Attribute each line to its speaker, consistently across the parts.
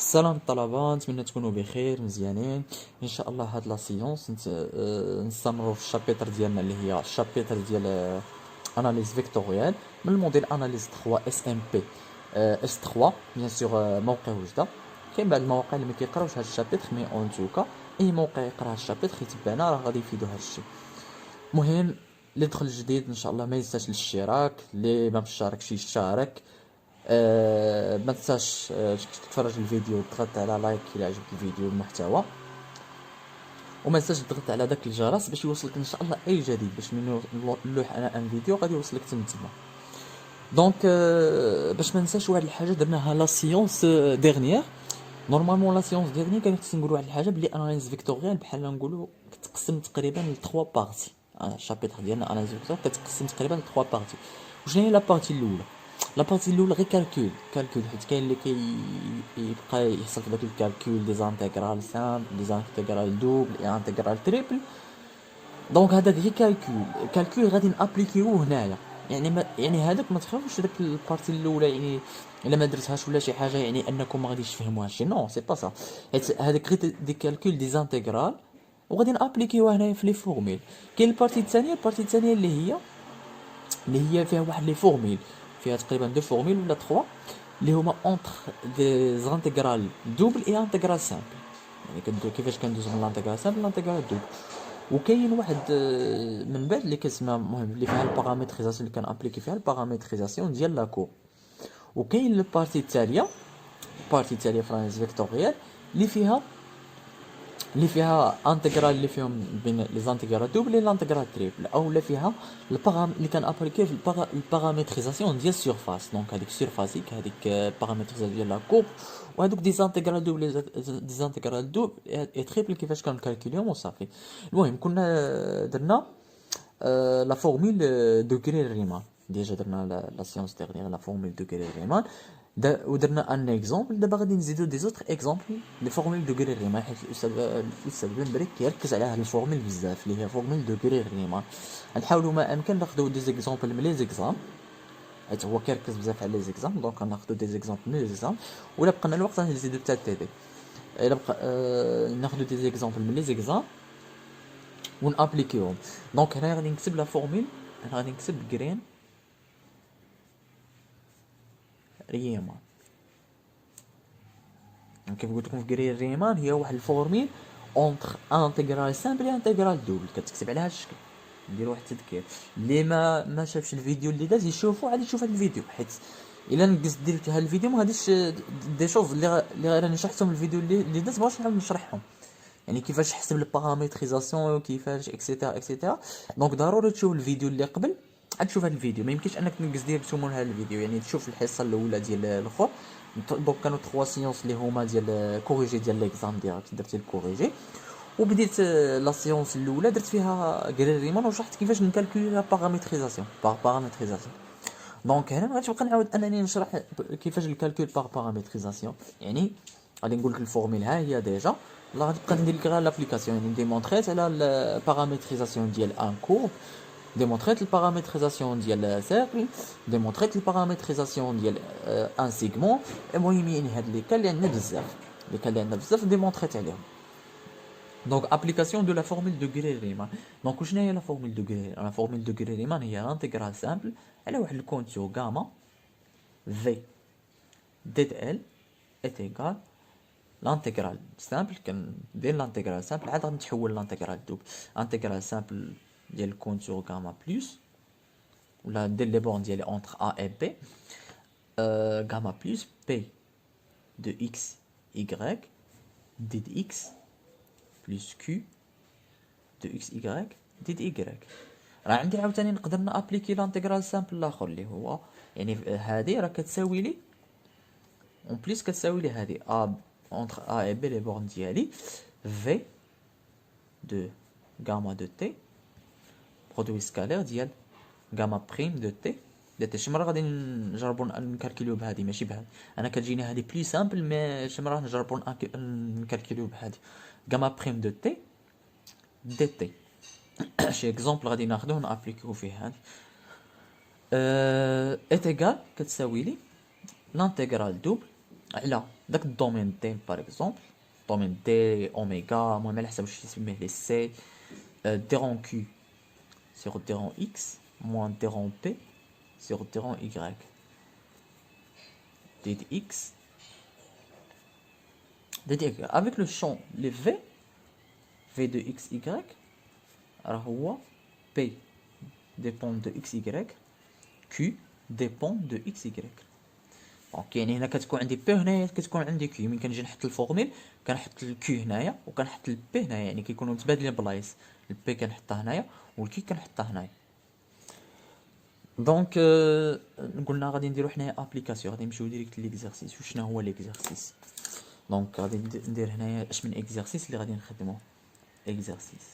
Speaker 1: السلام الطلبة، نتمنى تكونوا بخير مزيانين. ان شاء الله هاد لا سيونس نستمروا في الشابيتر ديالنا اللي هي الشابيتر ديال اناليز فيكتوريال من الموديل اناليز 3 اس ام بي اس 3 بيان سور. موقع وجده. كاين بعض المواقع اللي ما كيقراوش هاد الشابيتر، مي اون توكا اي موقع يقرا هاد الشابيتر يتبعنا راه غادي يفيدو هاد الشيء. المهم اللي دخل جديد ان شاء الله ما ينساش الاشتراك، اللي ما مشاركش يشترك. ما تنساش تتفرج الفيديو وتضغط على لايك الى عجبك الفيديو المحتوى، وما تنساش تضغط على داك الجرس باش يوصلك ان شاء الله اي جديد، باش من نلوح انا ان فيديو غادي يوصلك تما. دونك باش ما ننساش واحد الحاجه درناها لا سيونس ديرنيير. نورمالمون لا سيونس ديرنيير كان خصني نقول واحد الحاجه بلي اناليز فيكتوريال بحال نقولوا كتقسم تقريبا ل 3 بارتي. الشابيتر ديالنا اناليز فيكتوريال كتقسم تقريبا ل 3 بارتي. وشنو هي لا بارتي الاولى؟ لا بارتي الاولى غير كالكول حيت كاين اللي يبقى يحصل في داك الكالكول دي زانتيغرال سامبل، دي زانتيغرال دوبل، اي انتيغرال تريبل. دونك هذاك غير كالكول غادي نابليكيوه هنايا. يعني ما يعني هذاك ما تخافوش داك البارتي الاولى، يعني الا ما درتهاش ولا شي حاجه يعني انكم ما غاديش تفهموها شي نو سي با سا. حيت هذاك غير دي كالكول دي زانتيغرال وغادي نابليكيوها هنايا في لي فورميل. كاين البارتي الثانيه اللي هي فيها واحد لي فورميل، فيها تقريبا دو فورميل ولا 3 اللي هما اونتر دي زانتيغرال دوبل اي انتيغرال سامبل. يعني كيفاش كندوزو من لانتيغرال سامبل لانتيغرال دوبل. وكاين واحد من بعد اللي كتسمى المهم اللي فيها البارامتريزاسيون، اللي كان ابليكي فيها البارامتريزاسيون ديال لاكور. وكاين البارتي التاليه في الاناليز فيكتوريال اللي فيها انتجرال اللي فيهم بين لي زانتيغرال دوبل لي لانتجرال تريبل، او اللي فيها اللي كان ابليكي في البارامتريزاسيون ديال السيرفاس. دونك هذيك سيرفاسيك، هذيك بارامتريزاسيون ديال لا كورب، وهذوك دي زانتيغرال دوبل دي زانتيغرال دوبل اي تريبل كيفاش كنكالكوليهم وصافي. المهم كنا درنا لا فورميل دو غري ريمان. ديجا درنا لا سيونس ديغنيغ لا فورميل دو غري ريمان. ودرنا ان اكزومبل. دابا غادي نزيدو دي زوتر اكزومبل لي فورميل دو غري ريمان، حيت الاستاذ بن بريك كيركز على هاد الفورميل بزاف اللي هي فورميل دو غري ريمان. نحاولوا ما امكن ناخذوا دي زيكزومبل من لي زيكزام، حيت هو كيركز بزاف على لي زيكزام. دونك ناخذوا دي زيكزومبل من لي زيكزام، ولا بقى الوقت غنزيدو حتى تي دي. الا بقى ناخذوا دي زيكزومبل من لي زيكزام ونابليكيهم. دونك هنا غادي نكتب لا فورميل، انا غادي نكتب جرين ريمان. كيف قلت لكم في جرين ريمان هي واحد الفورميل اونتر انتيغرال سامبل اي انتيغرال دوبل، كتكتب على هذا الشكل. ندير واحد التذكير اللي ما شافش الفيديو اللي داز يشوفوا، عادي يشوف هذا الفيديو، حيت الا نقص درت هذا الفيديو ما غاديش دي شوز اللي راني شرحتهم الفيديو اللي داز باش نحاول نشرحهم، يعني كيفاش حسب البارامتريزاسيون كيفاش اكسيتيرا اكسيتيرا. دونك ضروري تشوف الفيديو اللي قبل عاد تشوف هذا الفيديو. ما يمكنش انك تنقص ديريكتومون هذا الفيديو، يعني تشوف الحصه الاولى ديال الاخر. دونك كانوا 3 سيونس اللي هما ديال كوريجي ديال ليكزام ديالك، درتي الكوريجي وبديت لا سيونس الاولى درت فيها غري ريمان وشرحت كيفاش نكالكولي لا بارامتريزاسيون بارامتريزاسيون. دونك هنا ما غاديش نبقى نعاود انني نشرح كيفاش الكالكول بارامتريزاسيون. يعني غادي نقول لك الفورميل ها هي ديجا، لا غادي نبقى ندير لك غير لابليكاسيون. يعني ديمونطريت على البارامتريزاسيون ديال ان كورب، ديمونطريت البارامتريزاسيون ديال سيركل، ديمونطريت البارامتريزاسيون ديال ان سيغمون. المهم يعني هاد لي كال اللي عندنا بزاف ديمونطريت عليهم. Donc application de la formule de Guéry-Riemann. Donc شنو هي la formule de Guéry-Riemann؟ La formule de Guéry-Riemann هي l'intégrale simple على واحد الكونتور غاما v d de l est égal l'intégrale simple. كندير l'intégrale simple عاد غنتحول l'intégrale double. intégrale simple ديال الكونتور غاما بلس ولا ندير لي بورن ديالي entre a et b غاما بلس p de x y d de x plus q de xy d de y. راه عندي عاوتاني نقدر نابليكي لانتيغرال سامبل الاخر اللي هو يعني هذه راه كتساوي لي اون بليس كتساوي لي هذه ا اونتر ا اي بي لي بورن ديالي في دو غاما دو تي برودوي سكالير ديال غاما بريم دو تي دي تي. شي مره غادي نجربوا نكالكوليو بهذه ماشي بهذه، انا كتجيني هذه بلي سامبل، مي شي مره نجربوا نكالكوليو بهذه غاما بريم دو تي دي تي. شي اكزومبل غادي ناخذوه نابليكيو فيه هذه ايت ايغال كتساوي لي لانتيغرال دوبل على داك الدومين دي باغ اكزومبل دومين دي اوميغا المهم على حسب واش يسميه لي سي دي رون كيو sur d rond x moins d rond p sur d rond y d x avec le champ les v de x y راه هو p dépend de x y q dépend de x y دونك يعني هنا كتكون عندي بي هنايا كتكون عندي كيو ملي كنجي نحط الفورميل كنحط الكيو هنايا وكنحط البي هنايا يعني كيكونوا متبادلين بلايص البي كنحطها هنايا والكي كنحطها هنايا دونك قلنا غادي نديرو حنايا ابليكاسيون غادي نمشيو ديريكت ليكزارسيس وشنو هو ليكزارسيس دونك غادي ندير هنايا اش من اكزارسيس اللي غادي نخدموه اكزارسيس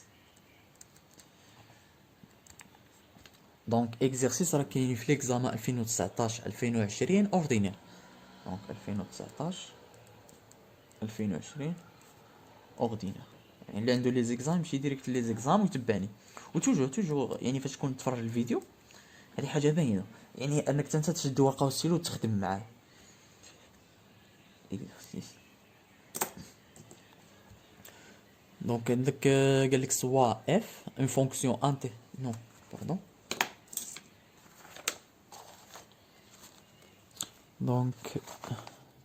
Speaker 1: دونك اكزارسيس راه كاين في ليكزامان 2019 2020 اوردينير دونك 2019 2020 اوردينير يعني اللي عنده لي زيكزام يمشي ديريكت لي زيكزام ويتبعني وتوجور يعني فاش تكون تفرج الفيديو هذه حاجه باينه يعني انك انت تشد ورقه وستيلو وتخدم معاه اكزارسيس دونك عندك قال لك سوا اف اون فونكسيون انتي نو باردون دونك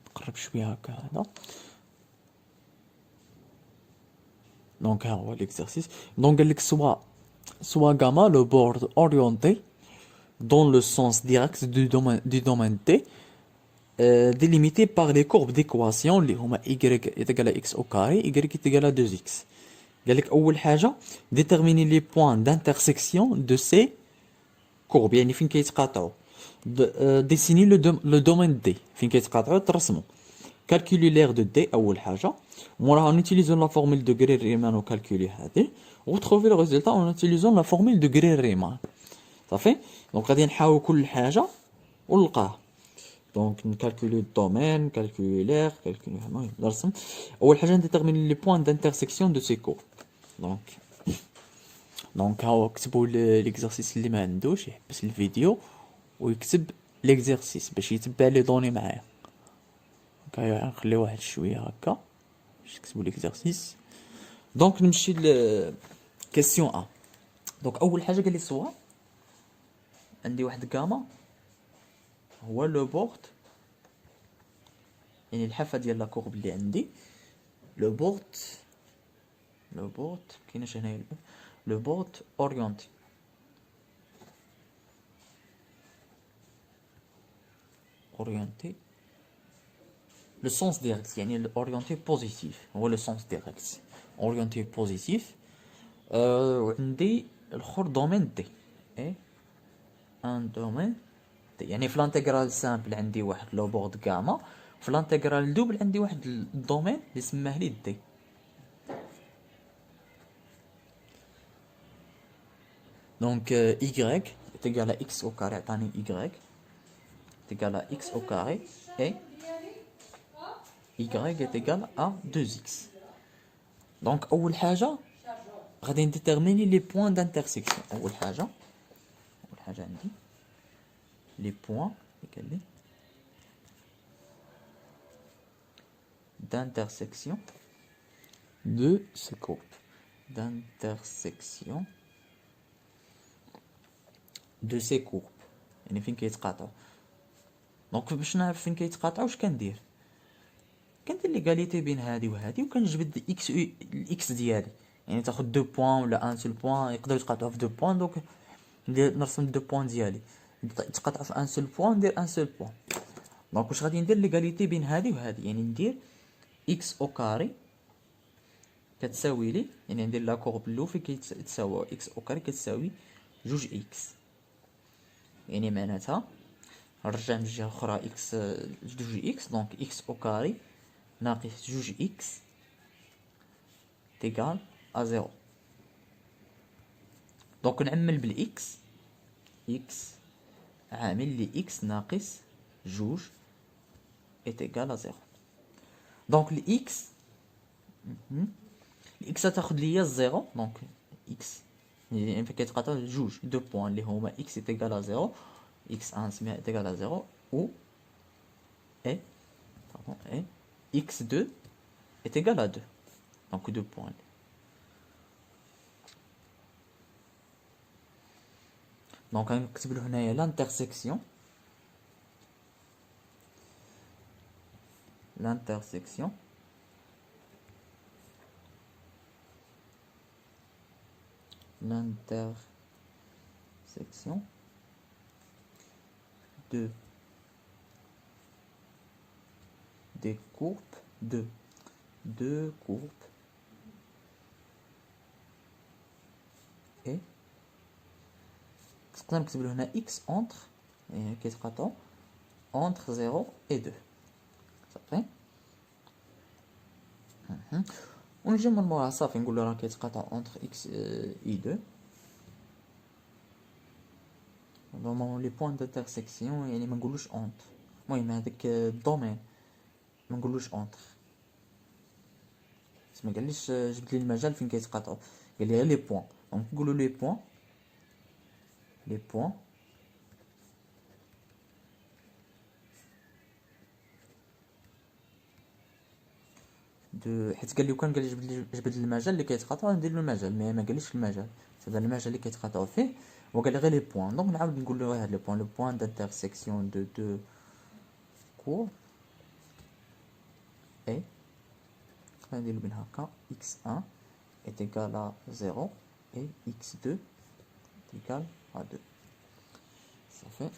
Speaker 1: نقرب شويه هكا هذا دونك ها هو ليكزارسيس دونك قال لك soit gamma le bord orienté dans le sens direct du domaine T délimité par les courbes d'équation اللي هما y égale à x au carré y est égal à 2x قال لك اول حاجه déterminer les points d'intersection de ces courbes يعني فين كيتقاطعوا dessiner le domaine D فين كيتقاطعوا ترسموا calculer l'aire de D اول حاجه موراها en utilisant la formule de Guerre-Riemann وكالكولي هذه وتروفي le résultat en utilisant la formule de Guerre-Riemann صافي دونك غادي نحاول كل حاجه ونلقاها دونك نكالكولي الدومين كالكولي l'aire كالكولي المهم نرسم اول حاجه نديتيرميني لي بوين d'intersection de ces courbes دونك هاو كتبوا ليكزارسيس اللي ما عندوش يحبس الفيديو ويكتب ليكزارسيس باش يتبع لي دوني معايا هكا نخلي واحد شويه هكا باش تكتبوا ليكزارسيس دونك نمشي ل كيسيون ا دونك اول حاجه قال لي سوا عندي واحد كاما هو لو بورد يعني الحافه ديال لا كورب اللي عندي لو بورد كايناش هنايا لو بورد اورينتي le sens direct يعني orienté positif هو le sens direct orienté positif وعندي الاخر دومين دي اي ان دومين دي يعني في الانتيغرال سامبل عندي واحد لو بورد غاما في الانتيغرال دوبل عندي واحد الدومين اللي سماه لي دي دونك y est égal à x au carré عطاني y est égal à x au carré et y est égal à 2x دونك اول حاجه غادي نديتيرميني لي بوين دانترسيكسيون اول حاجه عندي لي بوين قال لي d'intersection de ces courbes d'intersection de ces courbes يعني فين كيتقاطعوا دونك باش نعرف فين كيتقاطعوا واش كندير ليغاليتي بين هذه وهذه وكنجبد الاكس ديالي يعني تاخذ 2 بوين ولا ان سول بوين يقدروا يتقاطعوا في 2 بوين دونك ندير نرسم 2 بوين ديالي يتقاطعوا في ان سول بوين ندير ان سول بوين دونك واش غادي ندير ليغاليتي بين هذه وهذه يعني ندير اكس او كاري كتساوي لي يعني ندير لا كورب الاول فين كيتساوى اكس او كاري كتساوي 2 اكس يعني معناتها نرجع من الجهه الاخرى اكس 2 اكس دونك اكس او كاري ناقص 2 اكس تيغال ا 0 دونك نعمل بالاكس اكس عامل لي اكس ناقص 2 ايتيغال ا 0 دونك الاكس تاخذ ليا 0 دونك اكس يعني فين كيتقاطع 2 بوين اللي هما اكس ايتيغال ا 0 اكس 1 نسميها ايتيغال ا 0 و اي x2 est égal à 2. Donc 2 points. Donc on va l'intersection. L'intersection de des courbes de deux courbes et نقدر نكتب هنا x entre يعني كيتقاطعوا entre 0 et 2 صافي. ونجي من موراها صافي نقول له راه كيتقاطعوا entre x et 2. نورمالمون لي بوين دانترسيكسيون يعني ما نقولوش entre. المهم هذاك الدومين ما نقولوش entre. ما قاليش جبت لي المجال فين كيتقاطعوا، قال لي غير لي بوين. دونك نقولوا لي بوين دو، حيت قال لي كان قال لي جبد لي المجال اللي كيتقاطعوا ندير له المجال، مي ما قاليش المجال، هذا المجال اللي كيتقاطعوا فيه، وقال لي غير لي بوين. دونك نعاود نقول له هاد لي بوين، لو بوين دانترسيكسيون دو دو كور اي غندير بين هكا x1 est égal à 0 et x2 est égal à 2. صافي.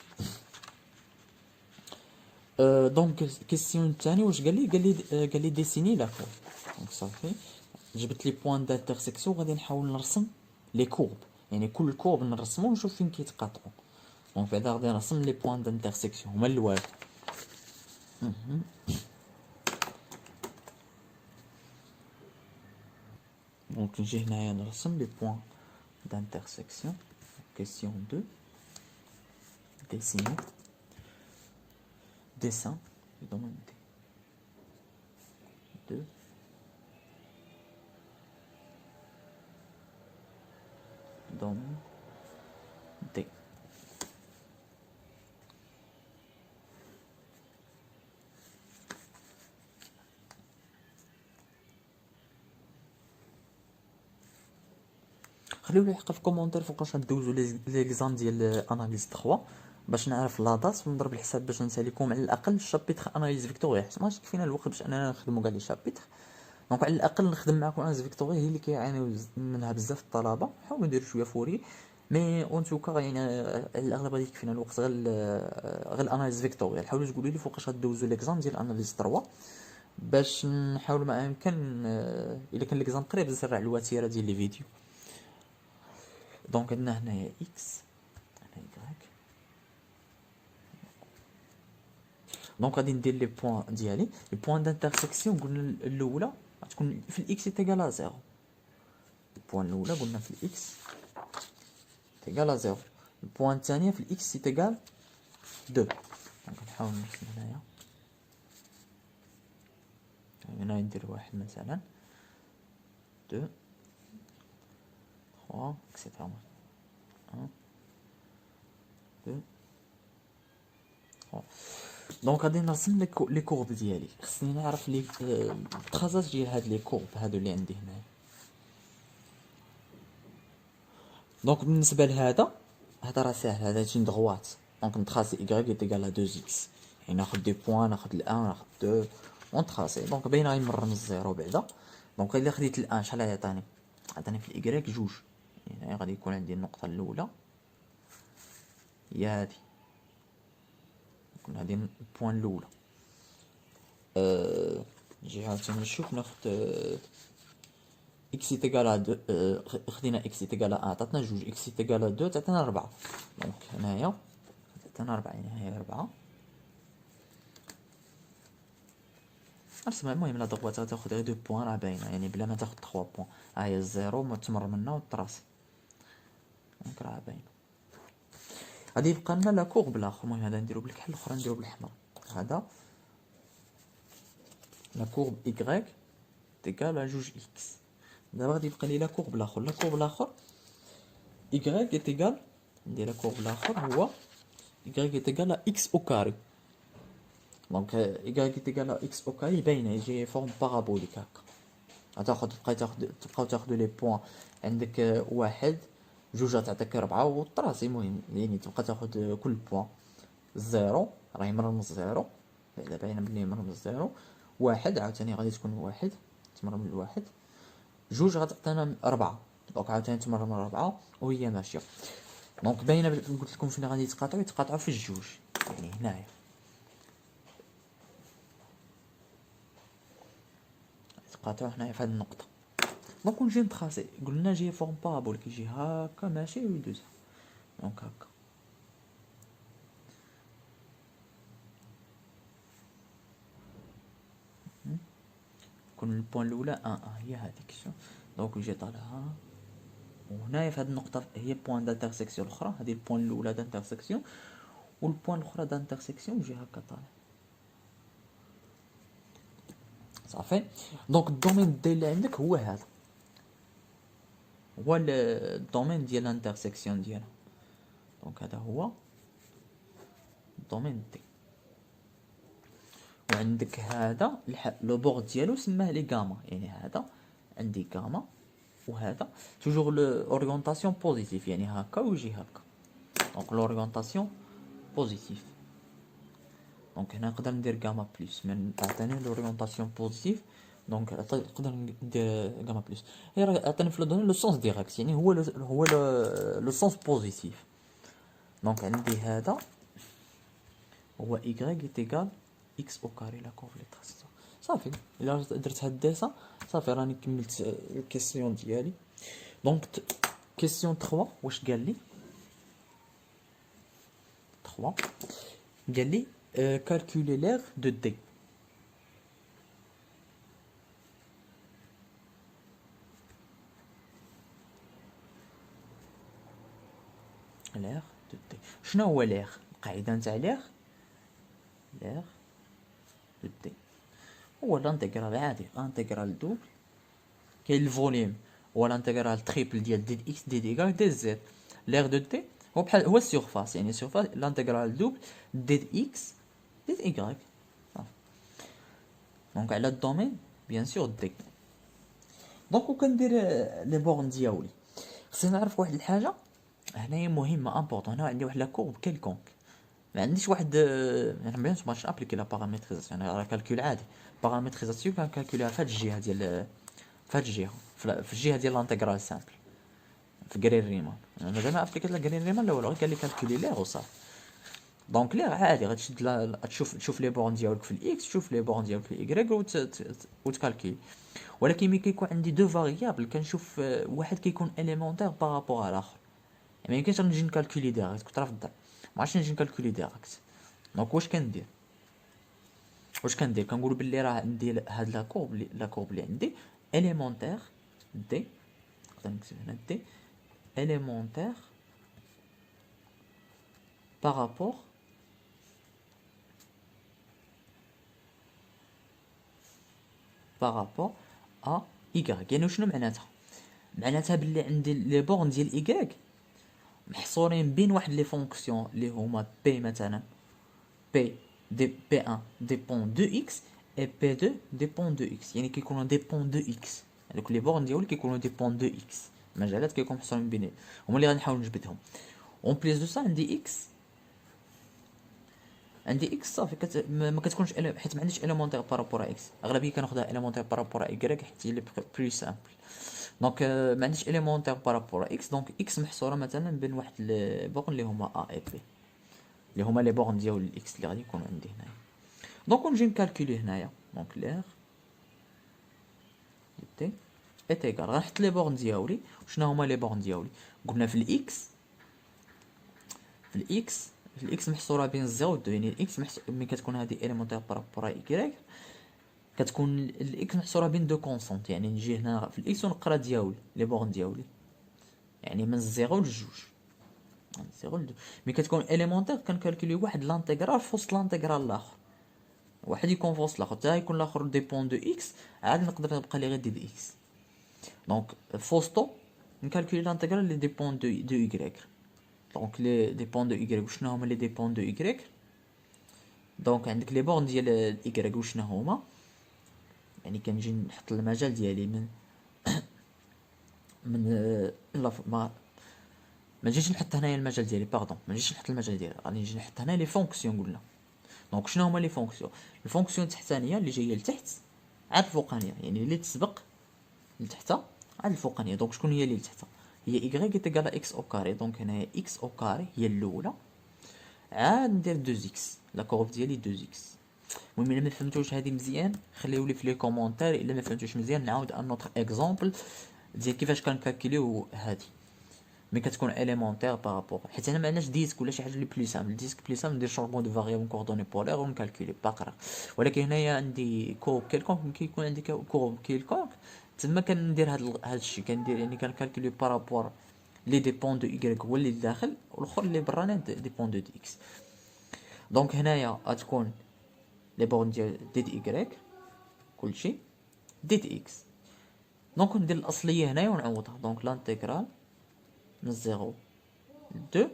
Speaker 1: دونك كيسيون الثاني واش قال لي ديسيني لا كورب. دونك صافي جبت لي بوين دانترسيكسيون غادي نحاول نرسم لي كورب، يعني كل كورب نرسمو ونشوف فين كيتقاطعوا. دونك بعدا غادي نرسم لي بوين دانترسيكسيون هما الاول. دونك نجي هنايا نرسم لي بوين دانترسيكسيون. كيسيون 2 dessiner dessin demander 2 demander. خليو لي حق في كومونتير فوقاش ندوزو ليكزام ديال اناليز 3 باش نعرف لاطاس ونضرب الحساب باش نساليكم على الاقل الشابيتر اناليز فيكتوري، حيت ماشي كفينا الوقت باش اننا نخدموا كاع لي شابيتر. دونك على الاقل نخدم معكم اناليز فيكتوري هي اللي كيعانيو منها بزاف الطلبه. حاولوا نديروا شويه فوري مي اون توكا يعني على الاغلب غادي يكفينا الوقت غير الاناليز فيكتوري. حاولوا تقولوا لي فوقاش غدوزوا ليكزام ديال اناليز 3 باش نحاول ما امكن الا كان ليكزام قريب نسرع الوتيره ديال لي فيديو. دونك عندنا هنايا اكس هنا y. دونك غادي ندير لي بوين ديالي. لي بوين دانترسيكسيون قلنا الاولى غتكون في الاكس تيغال 0. البوين الاولى قلنا في الاكس تيغال 0. البوين الثانيه في الاكس تيغال 2. دونك نحاول نرسم هنايا، هنا ندير واحد مثلا 2 3 اكسيتيرا 1 2 3. دونك غادي نرسم لي كورب ديالي. خصني نعرف لي التخاصات ديال هاد لي كورب هادو اللي عندي هنايا. دونك بالنسبه لهذا راه ساهل، هذا شي دغوات. دونك نتراسي y ايتيغال 2 x، يعني ناخذ دي بوين، ناخذ ال1 ناخذ 2 ونتراسي. دونك باينه غير من الرمز زيرو بعدا. دونك الا خديت ال1 شحال يعطيني؟ عطاني في الايكغيك جوج، يعني غادي يكون عندي النقطه الاولى هي هادي، يكون هادي البوين الاولى. نجي عاوتاني نشوف ناخد اكس تيغال 2. خدينا اكس تيغال 1 عطاتنا جوج، اكس تيغال 2 تعطينا 4. دونك هنايا عطاتنا 4 يعني هي 4. ارسم. المهم لا دوغوات تاخد غير 2 بوين راه باينه، يعني بلا ما تاخد 3 بوين. ها هي الزيرو ما تمر منها وتراسي، دونك راه باينه. غادي يبقى لنا لا كورب الاخر. المهم هذا نديرو بالكحل، الاخرى نديرو بالاحمر. هذا لا كورب y تيغال جوج اكس. دابا غادي يبقى لي لا كورب الاخر. لا كورب الاخر y تيغال، ندير لا كورب الاخر هو y تيغال اكس او كاري. دونك ايكاليتي ايكال اكس او كاري باينه يجي فورم بارابوليك هكا. تبقاو تاخدو لي بوان. عندك واحد جوج تعطيك ربعة والطراسي. المهم يعني تبقى تاخد كل بوان. زيرو راهي مرمز زيرو، بعدا باينه بلي مرمز زيرو. واحد عاوتاني غادي تكون واحد، تمرمز الواحد. جوج غتعطينا ربعة، دونك عاوتاني تمرمز ربعة وهي ماشيه. دونك باينه قلت لكم فين غادي يتقاطعوا في الجوج، يعني هنايا يتقاطعوا هنايا في هاد النقطه. دونك نجي نتخاسي، قلنا جي فورم بارابول كيجي هكا ماشي ويدوز دونك هكا. كون البوان الاولى هي هذيك. دونك يجي طالعها وهنايا في هاد النقطه هي بوان دانترسيكسيون الاخرى. هذه البوان الاولى دانترسيكسيون والبوان الاخرى دانترسيكسيون يجي هكا طالع صافي. دونك الدومين دي اللي عندك هو هذا، هو الدومين ديال الانترسيكسيون ديالها. دونك هذا هو الدومين دي. وعندك هذا لو بورد ديالو سماه لي غاما، يعني هذا عندي غاما وهذا توجور لورينتاسيون بوزيتيف، يعني هكا ويجي هكا. دونك لورينتاسيون بوزيتيف. دونك هنا نقدر ندير غاما بلس من عطاني لورينتاسيون بوزيتيف. دونك نقدر ندير غاما بلس. هي راه عطاني في لو سونس ديريكت، يعني هو لو سونس بوزيتيف. دونك عندي هذا هو y ايتيغال x او كاري لا كورف لي تريسيتو. صافي الا درت هاد الديسان صافي راني كملت الكيسيون ديالي. دونك كيسيون 3 واش قال لي 3 قال لي calculer l'aire de D. l'aire de D شنو هو l'aire؟ القاعده نتاع l'aire de D هو الانتيغرال عادي، انتيغرال دوبل كاين الفوليوم هو الانتيغرال تريبل ديال دي اكس دي ايكال دي زد. l'aire de D هو بحال هو السيرفاس، يعني السيرفاس الانتيغرال دوبل دي اكس دي ايكغيك. دونك على الدومين بيان سور دي. دونك وكندير لي بورن ديالي خصني نعرف واحد الحاجه هنايا مهمه امبورطون. هنا عندي واحد لا كورب كيلكونك، ما عنديش واحد انا بيان سور ماش ابليكي لا بارامتريزاسيون، انا راه كالكول عادي. بارامتريزاسيون كنكالكوليها في هاد الجهه ديال في هاد الجهه في الجهه ديال لانتيغرال سامبل في جرين ريمان. انا زعما ابليكيت لا جرين ريمان لا والو، غير قال لي كالكولي ليغ وصافي. دونك ليغ عادي غتشد تشوف لي بورن ديالك في الاكس، تشوف لي بورن ديالك في الايكغيك وتكالكولي. ولكن ملي كيكون عندي دو فاريابل كنشوف واحد كيكون اليمونتير بارابور على الاخر، يعني ميمكنش نجي نكالكولي ديريكت. كنت راه في الدار ما عرفتش نجي نكالكولي ديريكت. دونك واش كندير كنقول بلي راه عندي هاد لا كورب اللي عندي اليمونتير دي. نقدر نكتب هنا دي اليمونتير بارابور ا ايكغيك. يعني شنو معناتها بلي عندي لي بورن ديال ايكغيك محصورين بين واحد لي فونكسيون اللي هما بي مثلا بي دي بي 1 ديبون دو اكس اي بي 2 ديبون دو اكس، يعني كيكونوا ديبون دو اكس. هذوك لي بورن ديالي كيكونوا ديبون دو اكس، مجالات كيكونوا محصورين بين هما اللي غنحاول نجبدهم. اون بليس دو سا عندي اكس صافي ما كتكونش حيت ما عنديش اليمونتير بارابور اكس. اغلبيه كناخذها اليمونتير بارابور ايكغيك حيت هي اللي بلو سامبل. دونك ما عنديش اليمونتير بارابور اكس. دونك اكس محصوره مثلا بين واحد لي بورن اللي هما ا اي بي، اللي هما لي بورن ديال الاكس اللي غادي يكونوا عندي هنايا. دونك نجي نكالكولي هنايا. دونك لير تي ايتيغال غنحط لي بورن ديالي. شنو هما لي بورن ديالي؟ قلنا في الاكس محصوره بين 0 و 2، يعني الاكس ملي كتكون هذه اليمونتير بارابور ايكغيك كتكون الاكس محصوره بين دو كونستانت. يعني نجي هنا في الاكس ونقرا ديالي لي بورن ديالي، يعني من 0 ل 2 من 0 ل 2. ملي كتكون اليمونتير كنكالكولي واحد لانتيغرال في وسط لانتيغرال الاخر، واحد يكون في وسط الاخر حتى يكون الاخر ديبون دو اكس، عاد نقدر نبقى لي غير دي اكس. دونك في وسطو نكالكولي لانتيغرال اللي ديبون دو ايكغيك. دونك لي ديبون دو ايكغيك شنو هما لي ديبون دو ايكغيك؟ دونك عندك لي بورن ديال الايكغيك وشنا هما، يعني كنجي نحط المجال ديالي من لا ما نجيش نحط هنايا المجال ديالي، باردون ما نجيش نحط المجال ديالي، غادي نجي نحط هنا لي فونكسيون قلنا. دونك شنو هما لي فونكسيون؟ الفونكسيون التحتانيه اللي جايه لتحت عاد الفوقانيه، يعني اللي تسبق لتحت عاد الفوقانيه. دونك شكون هي اللي لتحت؟ هي y تيكال اكس او كاري. دونك هنايا اكس او كاري هي الاولى، عاد ندير 2 اكس، لا كورب ديالي 2 اكس. المهم الا ما فهمتوش هذه مزيان خليو لي في لي كومونتير، الا ما فهمتوش مزيان نعاود ان نوتر اكزامبل ديال كيفاش كنكالكوليو هذه، مي كتكون اليمونتير بارابور، حيت انا ما عندناش ديسك ولا شي حاجه اللي بلي سامبل. ديسك بلي سامبل ندير شونطمون دو فاريابل كوردوني بولير ونكالكولي باقرا. ولكن هنايا عندي كورب كيلكونك، كيكون عندي كورب كيلكونك تما كندير هاد الشيء، كندير يعني كنكالكولي بارابور لي ديبون دو y هو اللي داخل، والاخر اللي برا ديبون دو اكس. دونك هنايا غتكون لي بورن ديال ديت y كلشي ديت اكس. دونك ندير الاصليه هنايا ونعوضها. دونك لانتيغرال من 0 2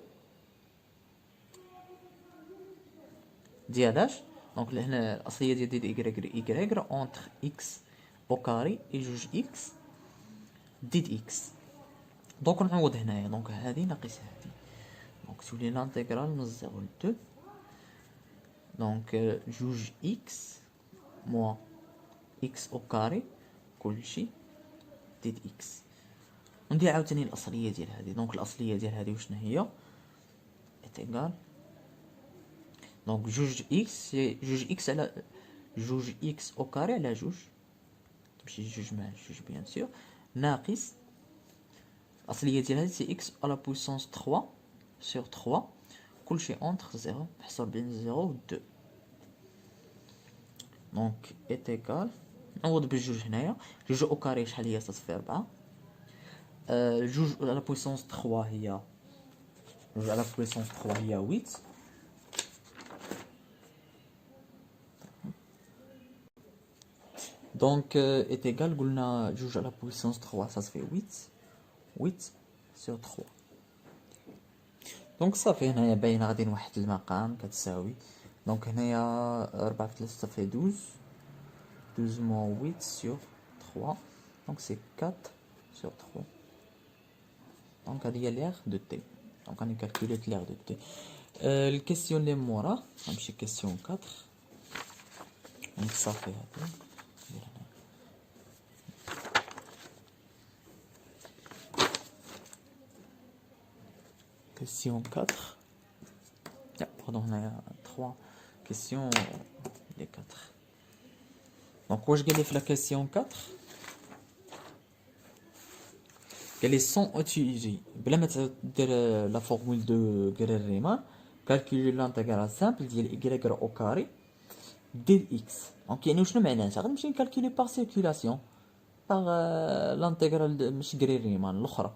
Speaker 1: ديال اش. دونك هنا الاصليه ديال ديت y اونتر اكس او كاري اي جوج اكس ديت اكس. دونك نعوض هنايا، دونك هادي ناقص هادي، دونك تولي لانتيغرال من 0 ل 2. دونك جوج اكس موان اكس او كاري كلشي ديت اكس. وندير عاوتاني الاصليه ديال هادي. دونك الاصليه ديال هادي وشنا هي اتيغال، دونك جوج اكس جوج اكس على جوج اكس او كاري على جوج، تمشي جوج مع جوج بيان سور، ناقص الاصليه ديال هادي سي اكس على بويسونس 3 سور 3 كلشي اونتر 0 محصور بين 0 و 2. دونك اتيغال نعوض بالجوج هنايا، جوج او كاري شحال هي؟ صافي 4. جوج على بويسونس 3 هي جوج على بويسونس 3 هي 8. دونك est égal قلنا جوج على بويسونس 3 ça se fait 8 sur 3. دونك صافي هنايا باينه غادي نوحد المقام كتساوي. دونك هنايا 4 في 3 صافي 12 moins 8 sur 3 دونك سي 4 sur 3. دونك هادي هي لير دو تي. دونك راني كالكوليت لير دو تي. الكيسيون لي مورا غنمشي كيسيون 4. دونك صافي هادي question 4. Ah, pardon, on a 3 questions, les 4. Donc, où je gagne la question 4? Quels sont utilisés? Bla mettre la formule de Guerrero-Riemann, calculer l'intégrale simple de y au carré dx. Donc, il y a une manière de calculer par circulation, par l'intégrale de Guerrero-Riemann, l'autre.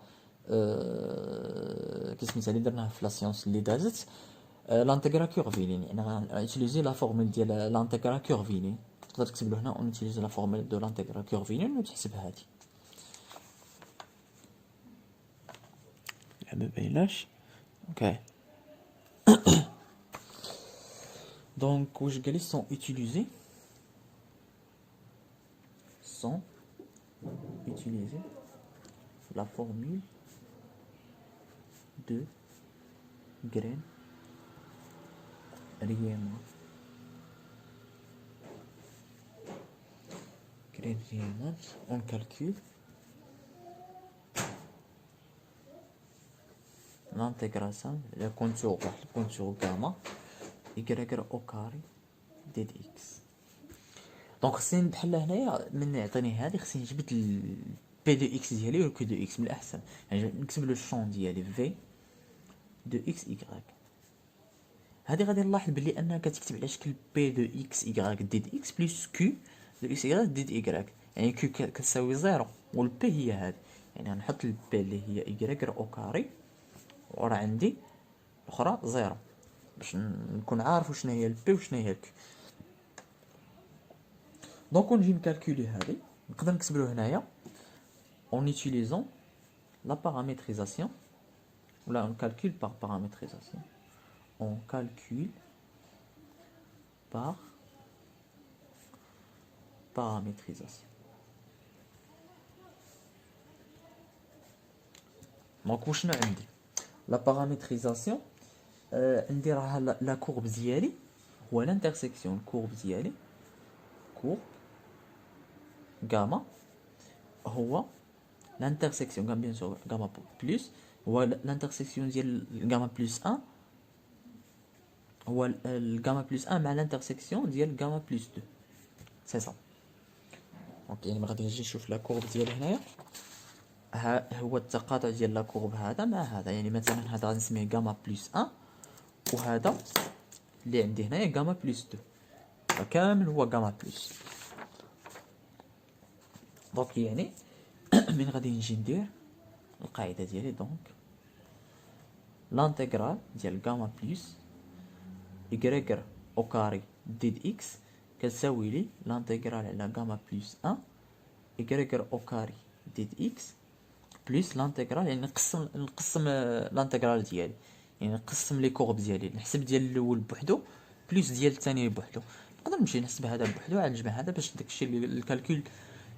Speaker 1: كيسميتها اللي درناها في لا سيونس اللي دازت، لانتيغرا كورفيلين. يعني غنوتيليزي لا فورمول ديال لانتيغرا كورفيلين، تقدر تكتب له هنا اونوتيليزي لا فورمول دو لانتيغرا كورفيلين وتحسب هادي. ما بايناش اوكي. دونك واش قالي سون اوتيليزي la formule de Guerrero-Riemann. On calcule l'intégration, le contour gamma y au carré dx. دونك خصني بحال هنايا من يعطيني هادي خصني نجبد بي دو اكس ديالي و كيو دو اكس من الاحسن، يعني نكتب له الشون ديالي في دو اكس ايكغيك. هادي غادي نلاحظ بلي انها كتكتب على شكل بي دو اكس ايكغيك ديد اكس بلس كيو دو اكس ايكغيك ديد ايكغيك، يعني كيو كتساوي زيرو والبي هي هادي. يعني غنحط البي اللي هي ايكغيك او كاري وراه عندي الاخرى زيرو باش نكون عارف شنو هي البي وشنو هي الكيو. دونك نجي نكالكولي هادي، نقدر نكتبلو هنايا en utilisant la paramétrisation ou là on calcule par paramétrisation, on calcule par paramétrisation. دونك وشنو عندي لا بارامتريزاسيون؟ عندي راه لا كورب ديالي هو لانترسيكسيون الكورب ديالي كورب غاما هو لانترسيكسيون غاما بيان سور غاما بلس هو لانترسيكسيون ديال غاما بلس 1 هو الغاما بلس 1 مع لانترسيكسيون ديال غاما بلس 2 سي صا. دونك يعني غادي نجي نشوف لا كورب ديال هنايا ها هو التقاطع ديال لا كورب هذا مع هذا. يعني مثلا هذا غادي نسميه غاما بلس 1 وهذا اللي عندي هنايا غاما بلس 2 كامل هو غاما بلس. دونك يعني من غادي نجي ندير القاعده ديالي دونك لانتيغرال ديال غاما بلس y او كاري ديد اكس كتساوي لي لانتيغرال على غاما بلس 1 y او كاري ديد اكس بلس لانتيغرال. يعني نقسم لانتيغرال ديالي، يعني نقسم لي كورب ديالي، نحسب ديال الاول بوحدو بلس ديال الثاني بوحدو. نقدر نمشي نحسب هذا بوحدو على نجمع هذا باش داكشي الكالكول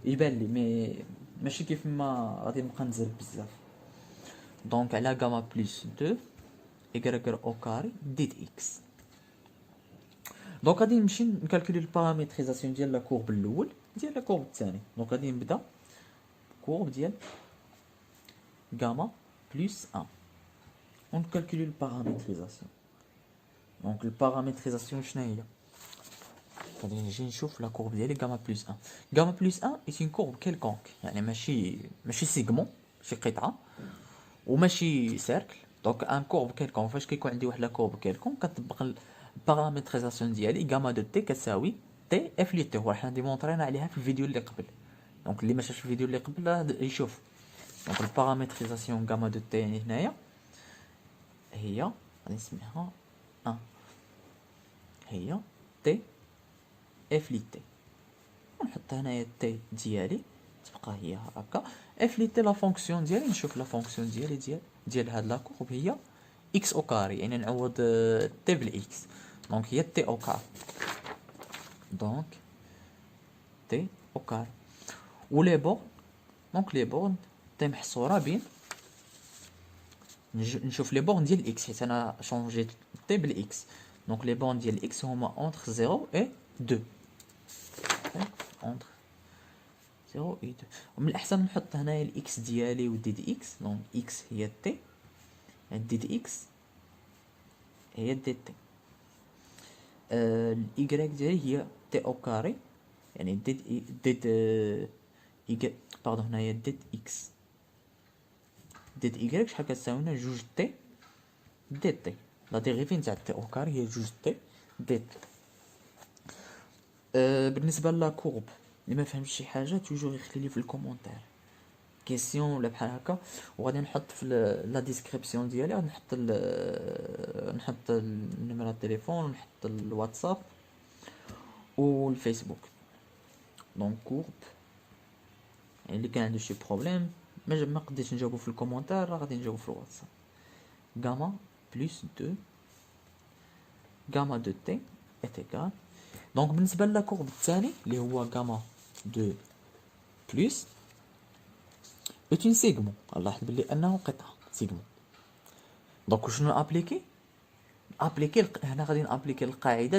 Speaker 1: يبان لي مي ماشي كيف ما غادي نبقى نزل بزاف. دونك على غاما بلس 2 y او كاري ديد اكس. دونك غادي نمشي نكالكولي البارامتريزاسيون ديال لا كورب الاول ديال لا كورب الثاني. دونك غادي نبدا كورب ديال غاما بلس 1 ونكالكولي البارامتريزاسيون. دونك البارامتريزاسيون شنو هي؟ غادي نجي نشوف لا كورب ديالي غاما بلس 1. غاما بلس 1 اي اون كورب كيلكونك، يعني ماشي سيغمون، ماشي قطعه وماشي سيركل. دونك ان كورب كيلكونك فاش كيكون عندي واحد لا كورب كيلكونك كطبق البارامتريزاسيون ديالي غاما دو تي كتساوي تي اف لي تي. هو حنا ديمونطرينا عليها في الفيديو اللي قبل. دونك اللي ما شافش الفيديو اللي قبل يشوف. دونك البارامتريزاسيون غاما دو تي يعني هنايا هي غادي نسميها 1 هي تي اف لي تي. ونحط هنايا تي ديالي تبقى هي هكا اف لي تي. لا فونكسيون ديالي نشوف لا فونكسيون ديالي ديال هاد لا كورب هي اكس او كاري، يعني نعوض تي بالاكس. دونك هي تي او كاري. دونك تي او كاري ولي بورن. دونك لي بورن تي محصوره بين نشوف لي بورن ديال اكس حيت انا شونجيت تي بالاكس. دونك لي بورن ديال اكس هما اونتر 0 و 2 اونتر 0 و 2. ومن الاحسن نحط هنايا الاكس ديالي وديد اكس. دونك اكس هي تي ديد اكس هي ديد تي. الايكغيك ديالي هي تي او كاري، يعني ديد باردون هنايا ديد اكس ديد ايكغيك شحال كتساوي لنا جوج تي ديد تي. لا ديريفي نتاع تي او كاري هي جوج تي ديد تي. بالنسبه لا كورب اللي ما فهمش شي حاجه توجور يخلي لي في الكومونتير كيسيون ولا بحال هكا، وغادي نحط في لا ديسكريبسيون ديالي غادي نحط النمره التليفون ونحط الواتساب والفيسبوك. دونك كورب يعني اللي كان عنده شي بروبليم ما قدرتش نجاوبو في الكومونتير راه غادي نجاوب في الواتساب. غاما بلس 2 غاما دو تي est égal. دونك بالنسبه لا كورب الثاني اللي هو غاما دو بلس اون سيغمون، لاحظ بلي انه قطعه سيغمون. دونك شنو ابليكي هنا غادي نابليكي القاعده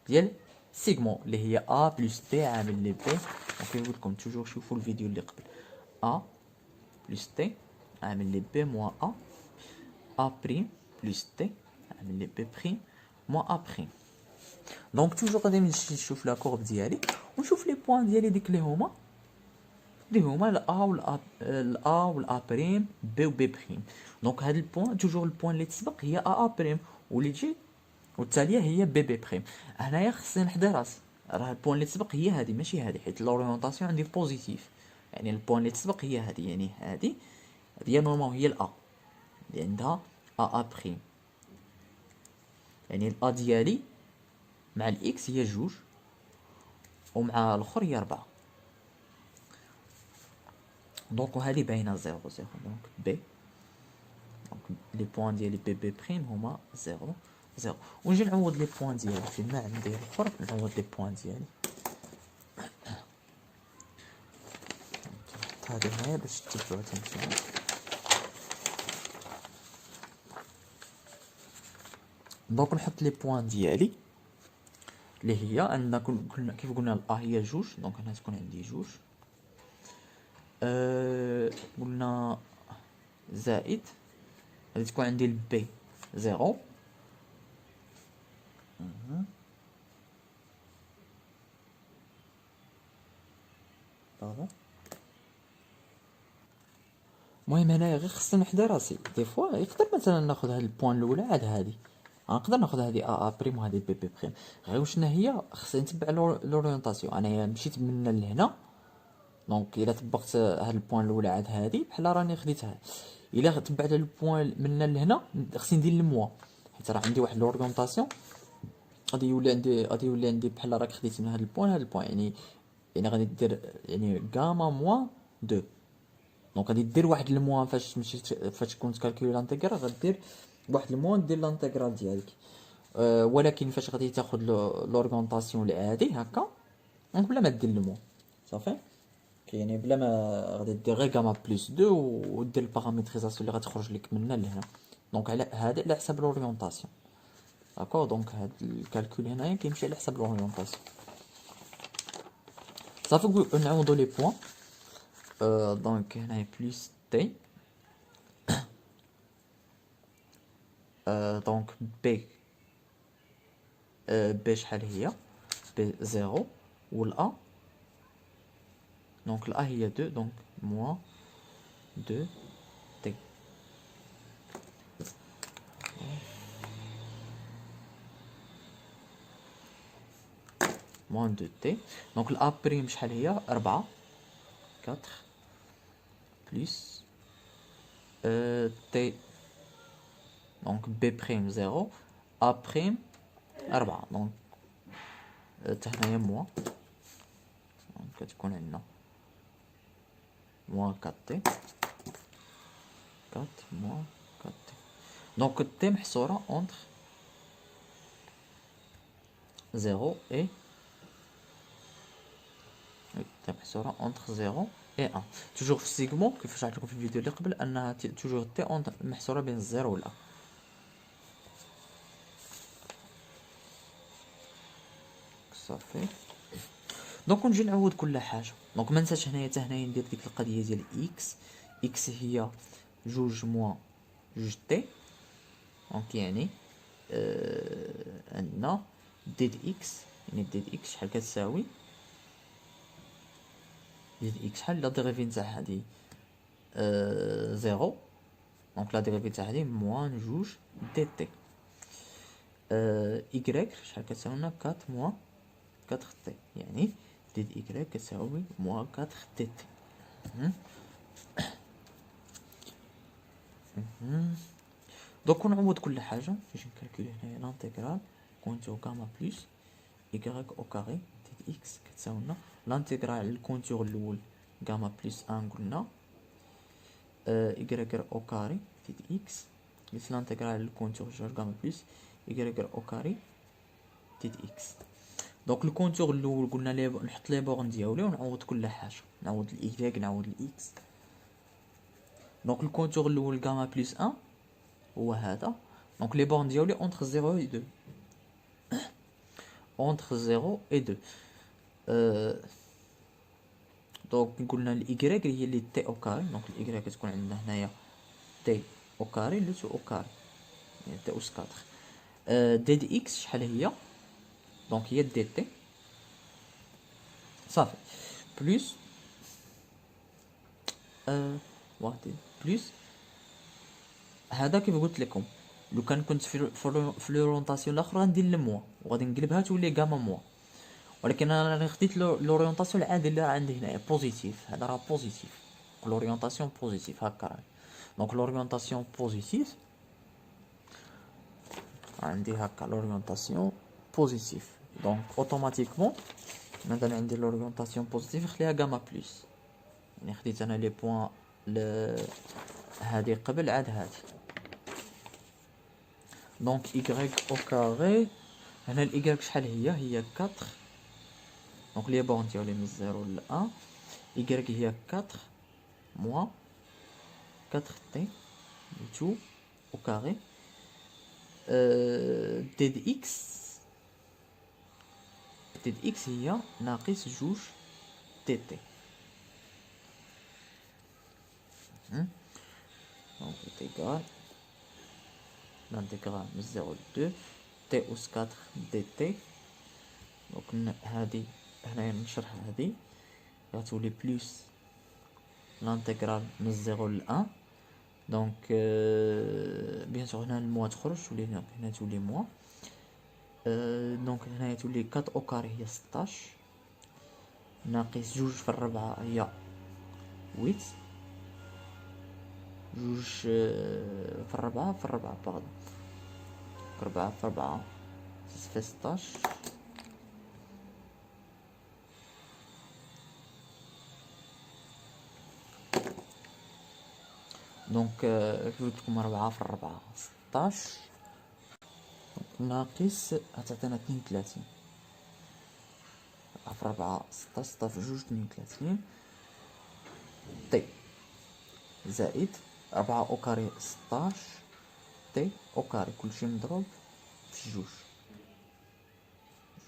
Speaker 1: ديال سيغمون اللي هي ا بلس تي عامل لي بي. وكيقول لكم توجور شوفوا الفيديو اللي قبل ا بلس تي عامل لي بي موا ا بريم بلس تي عامل لي بي بريم موا ا بريم. دونك توجور غادي نمشي نشوف لا كورب ديالي ونشوف لي بوين ديالي ديك اللي هما الا والا بريم بي و بي بريم. دونك هاد البوين توجور البوين اللي تسبق هي ا بريم واللي تجي والتاليه هي بي بي بريم. هنايا خصني نحضر راسي راه البوين اللي تسبق هي هادي ماشي هادي، حيت لورينطاسيون عندي بوزيتيف. يعني البوين اللي تسبق هي هادي، يعني هادي هي نورمال هي الا اللي عندها ا بريم. يعني الا ديالي مع الاكس هي جوج ومع الاخر هي 4. دونك وهذه باينه 0 0. دونك بي دونك لي بوين ديالي بي بي بريم هما 0 0. ونجي نعوض لي بوين ديالي فين ما عندي الاخر، نعوض لي بوين ديالي. نحط هادي هنايا باش تتبعو تمشيو. دونك نحط لي بوين ديالي اللي هي عندنا قلنا كيف قلنا الأ هي جوج، دونك هنا تكون عندي جوج. قلنا زائد غادي تكون عندي البي زيرو. باردون. المهم هنايا غير خصني نحضر راسي دي فوا يقدر مثلا ناخذ هاد البوان الاولى عاد هادي، نقدر ناخذ هادي ا بريم وهادي بي بي بريم، غير واش هي خصني نتبع لورينطاسيون. انايا مشيت من هنا لهنا، دونك الا طبقت هاد البوان الاولى عاد هادي بحال راني خديتها. الا تبعت البوان من هنا لهنا خصني ندير الموا، حيت راه عندي واحد لورينطاسيون غادي يولي عندي بحال راك خديت من هاد البوان هاد البوان، يعني غادي دير يعني غاما موان دو. دونك غادي دير واحد الموان فاش تمشي فاش كنت كالكولي لانتيغرال غدير واحد الموان دير لانتيغرال ديالك. ولكن فاش غادي تاخذ لورغونطاسيون العادي هكا دونك بلا ما دير الموان صافي، يعني بلا ما غادي دير غير غاما بلس دو ودير البارامتريزاسيون اللي غتخرج لك من هنا لهنا. دونك على هذا على حساب لورينطاسيون داكور. دونك هاد الكالكول هنايا كيمشي على حساب لورينطاسيون صافي. نعوضو لي بوين. دونك هنايا بلس تي. دونك بي بي شحال هي؟ بي زيرو والأ دونك الأ هي دو، دونك موان دو تي. موان دو تي. دونك الأ بريم شحال هي؟ 4 4 بلس تي دونك بي بريم زيرو أ بريم 4 دونك حتى هنايا موان، دونك كتكون عندنا موان 4 تي 4 موان 4 تي. دونك تي محصورة اونتر زيرو اي تي محصورة اونتر زيرو اي ان. توجور في السيغمون كيفاش عرفت لكم في الفيديو اللي قبل انها توجور تي اونتر محصورة بين الزيرو والأ صافي. دونك نجي نعوض كل حاجه. دونك ما ننساش هنايا حتى هنايا ندير ديك القضيه ديال اكس. اكس هي جوج موان جوج تي، دونك يعني عندنا ديد اكس، يعني ديد اكس شحال كتساوي ديد اكس شحال لا ديريفي نتاع هادي زيرو، دونك لا ديريفي تاع هادي موان جوج دي تي. إيكغيك شحال كتساوي لنا 4 موان 4 تي، يعني ديد إيكغيك كتساوي موان 4 دي تي. دونك نعوض كل حاجة فاش نكالكولي هنايا لانتيغرال كونتور غاما بلس إيكغيك أو كاري ديد إكس كتساوي لنا لانتيغرال على الكونتور الأول غاما بلس أن قلنا إيكغيك أو كاري ديد إكس قلت لانتيغرال على الكونتور جوج غاما بلس إيكغيك أو كاري ديد إكس. دونك الكونتور الاول قلنا لي نحط لي بورن ديالي ونعوض كل حاجه، نعوض الايكغيك نعوض الاكس. دونك الكونتور الاول غاما بلس 1 هو هذا، دونك لي بورن ديالي اونتر 0 و 2 اونتر 0 و 2. دونك قلنا الايكغيك هي اللي تي او كاري، دونك الايكغيك كتكون عندنا هنايا تي او كاري لو تو او كاري يعني تي اس 4. دي دي اكس شحال هي؟ دونك هي دي تي صافي بلس واحد بلس هذا كيف قلت لكم لو كان كنت في لورونطاسيون الاخرى غندير الموا وغادي نقلبها تولي غاما موا، ولكن انا راني خديت لورينطاسيون العادي اللي راه عندي هنايا بوزيتيف، هذا راه بوزيتيف لورينطاسيون بوزيتيف هكا راه. دونك لورينطاسيون بوزيتيف عندي هكا لورينطاسيون بوزيتيف، دونك اوتوماتيكمون مثلا عندي لورينطاسيون بوزيتيف نخليها غاما بلس، يعني خديت انا لي بوين هادي قبل عاد هادي دونك إيكغيك أو كاري، هنا الإيكغيك شحال هي 4. دونك لي بون ديالي من 0 ل 1. إيكغيك هي 4 موان 4 تي تو أو كاري. دي دي إكس هي ناقص جوج تي تي. دونك إيكال l'intégrale من 0 ل 2 تي أس 4 دي تي. دونك هادي هنايا نشرح هادي غتولي بلوس لانتيغرال من 0 ل 1. دونك بيان سور هنا الموا تخرج تولي هنا تولي موا. دونك هنايا تولي 4 او كاري هي 16 ناقص جوج في الربعة هي 8. جوج في الربعة باغدون 4 في 4 في 16. دونك كيف قلت لكم 4 في 4 16 ناقص غتعطينا 32. 4 في 4 16 16 في جوج 32 تي زائد 4 او كاري 16 تي او كاري كلشي مضروب في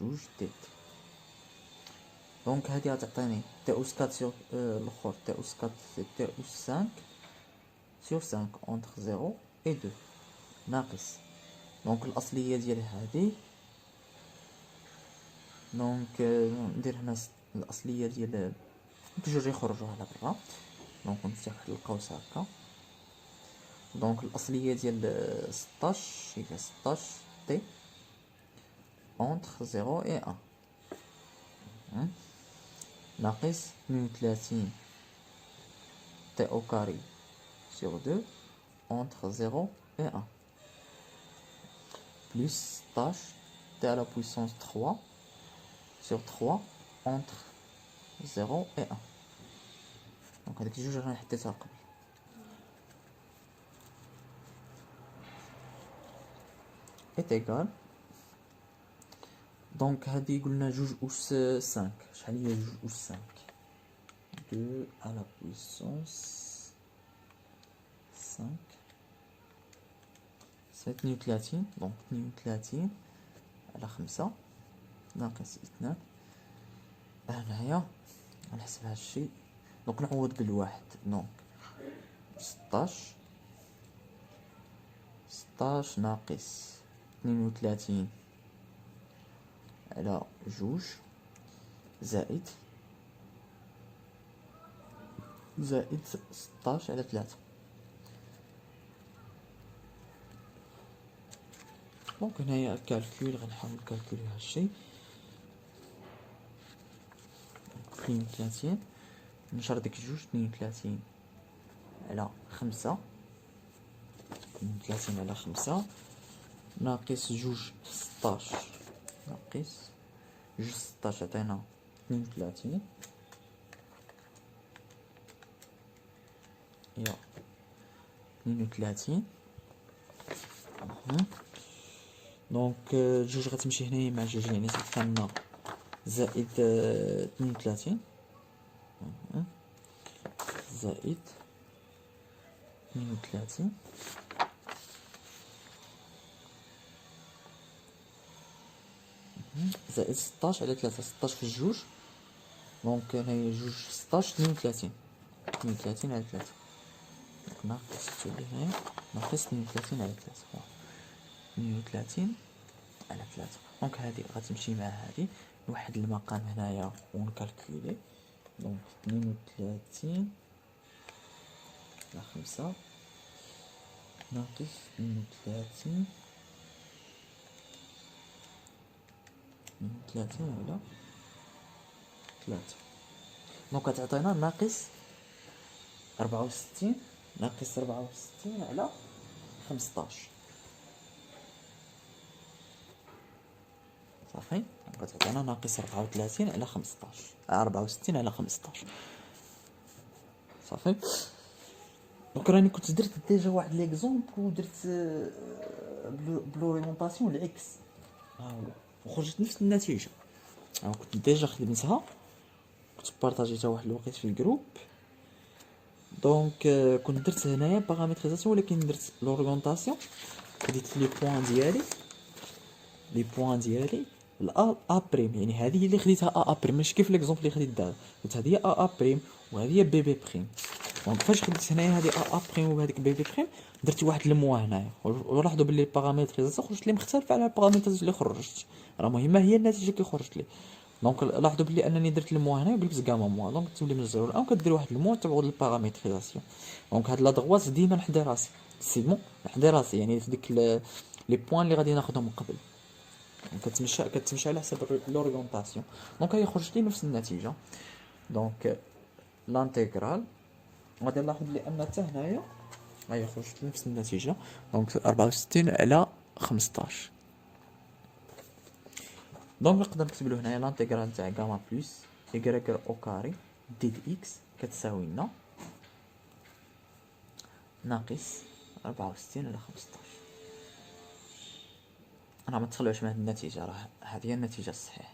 Speaker 1: جوج تي. دونك هادي غتعطيني تي أس 4 سيغ الأخر تي أس 4 تي أس 5 سيغ 5 اونتر 0 اي 2 ناقص. دونك الأصلية ديال هادي، دونك ندير هنا الأصلية ديال بجوج يخرجو على برا. دونك نفتح واحد القوس هكا. دونك الأصلية ديال 16 هي 16 تي اونتر 0 اي 1 ناقص 32 تي او كاري sur 2 entre 0 et 1 plus 16 t à la puissance 3 sur 3 entre 0 et 1. دونك هذيك الجوج راني حطيتها قبل. est égal. دونك هادي قلنا جوج أس 5. شحال هي جوج أس 5؟ 2 à la puissance 5 c'est 32. دونك 32 على 5 ناقص 2. هنايا غنحسب هادشي. دونك نعوض بالواحد. دونك 16 ناقص 32 على جوج زائد 16 على 3. دونك هنايا الكالكول غنحاول نكالكولي هادشي. 32 نشر ديك جوج 32 على 5 32 على 5 ناقص جوج 16 ناقص جوج 16 عطينا 32 يا 32. دونك جوج غتمشي هنايا مع جوج يعني صافي لنا زائد 32 زائد 32 زائد 16 على 3. 16 في الجوج. دونك هنايا جوج 16 32 32 على 3. دونك ناقص تولي هنايا ناقص 32 على 3 32 على 3. دونك هادي غتمشي مع هادي نوحد المقام هنايا ونكالكولي. دونك 32 على 5 ناقص 32 على 3. دونك غتعطينا ناقص 64 ناقص 64 على 15 صافي. غتعطينا ناقص 34 على 15 64 على 15 صافي. دونك راني كنت درت ديجا واحد ليكزومبل ودرت بلوريمونطاسيون العكس، ها هو، وخرجت نفس النتيجه. كنت ديجا خدمتها، كنت بارطاجيتها واحد الوقت في الجروب. دونك كنت درت هنايا بارامتريزاسيون، ولكن درت لوريونطاسيون، خديت لي بوين ديالي، الأ بريم، يعني هذه هي اللي خديتها أ بريم، ماشي كيف ليكزومبل اللي خديت دابا، قلت هذه هي أ بريم وهذه هي بي بريم. دونك فاش خديت هنايا هذه أ بريم وهذيك بي بريم، درت واحد الموا هنايا، ولاحظوا باللي البارامتريزاسيون خرجت لي مختلفة على البارامتريزاسيون اللي خرجت، راه مهمة هي النتيجة كي خرجت لي. دونك لاحظوا باللي انني درت الموا هنايا وقلبت كاع موا، دونك تولي من الزيرو الان كدير واحد الموا تبعد البارامتريزاسيون. دونك هاد لا دغواط ديما نحدي راسي، سي بون نحدي راسي، يعني في ديك لي بوين اللي غادي ناخذهم من قبل، كتمشي على حسب لوريونطاسيون. دونك هي خرجت لي نفس النتيجه. دونك لانتيغرال غادي نلاحظ بلي ان حتى هنايا هي خرجت لي نفس النتيجه. دونك 64 على 15. دونك نقدر نكتب له هنايا لانتيغرال تاع غاما بلس يكغيك او كاري دي دي اكس كتساوي لنا ناقص 64 على 15. انا ما تخلوش من هاد النتيجه، راه هذه هي النتيجه الصحيحه.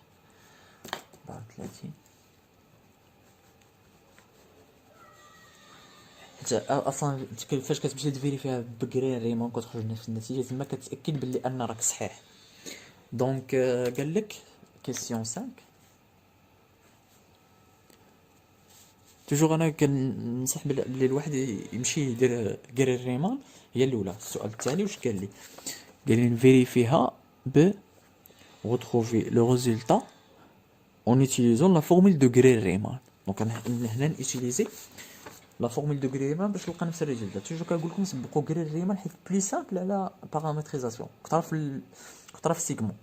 Speaker 1: 34 حتى اصلا فاش كتمشي تفيريفيها بكري ريمون كتخرج نفس النتيجه، تما كتاكد باللي ان راك صحيح. دونك قال لك كيسيون 5 توجور، انا كنصح بلي الواحد يمشي يدير كري ريمان. هي الاولى. السؤال التالي واش قال لي؟ قال لي نفيريفيها ب retrouver le résultat en utilisant la formule de Gray-Riemann. دونك هنا نيتيليزي لا فورمول دو غريمان باش نلقى نفس الريزلت. توجور كنقول لكم سبقوا غري ريمان حيت بلي سامبل على بارامتريزاسيون، كتعرف في سيغمون.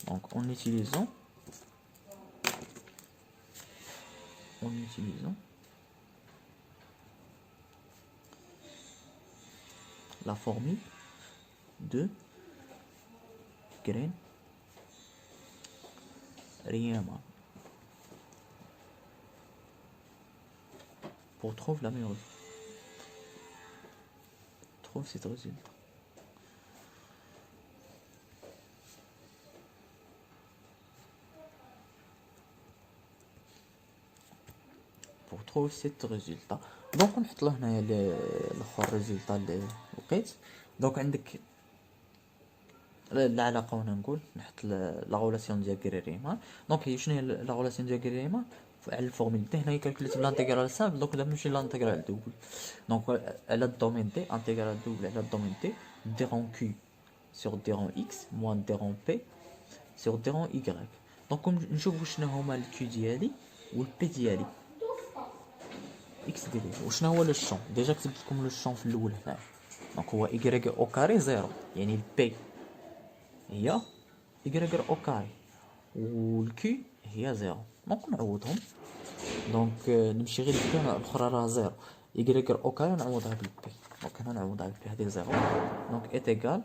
Speaker 1: دونك اون utilisant la formule de Gray-Riemann pour trouver la meilleure, trouve cet résultat. pour trouver cet résultat. دونك نحط له هنايا الاخر ريزلتا اللي لقيت. دونك عندك العلاقه هنا، نقول نحط لا غولاسيون ديال غري ريمان. دونك هي شنو هي لا غولاسيون ديال غري ريمان على الفورمول دي؟ هنا هي كالكوليت بلانتيغرال سامبل. دونك دابا نمشي لانتيغرال دوبل. دونك على الدومين دي انتيغرال دوبل على الدومين دي ديرون كيو sur ديرون اكس موان ديرون بي sur ديرون ايكغيك. دونك نشوفوا شنو هما الكيو ديالي والبي ديالي اكس ديالي وشنو هو لو شون. ديجا كتبت لكم لو شون في الاول هنا. دونك هو ايكغيك او كاري زيرو، يعني البي هي ايكغيك او كاري والكي هي زيرو. دونك نعوضهم. دونك نمشي غير البي الاخرى راه زيرو، ايكغيك او كاري نعوضها بالبي. دونك هنا نعوضها بالبي هذه زيرو. دونك ايت ايكال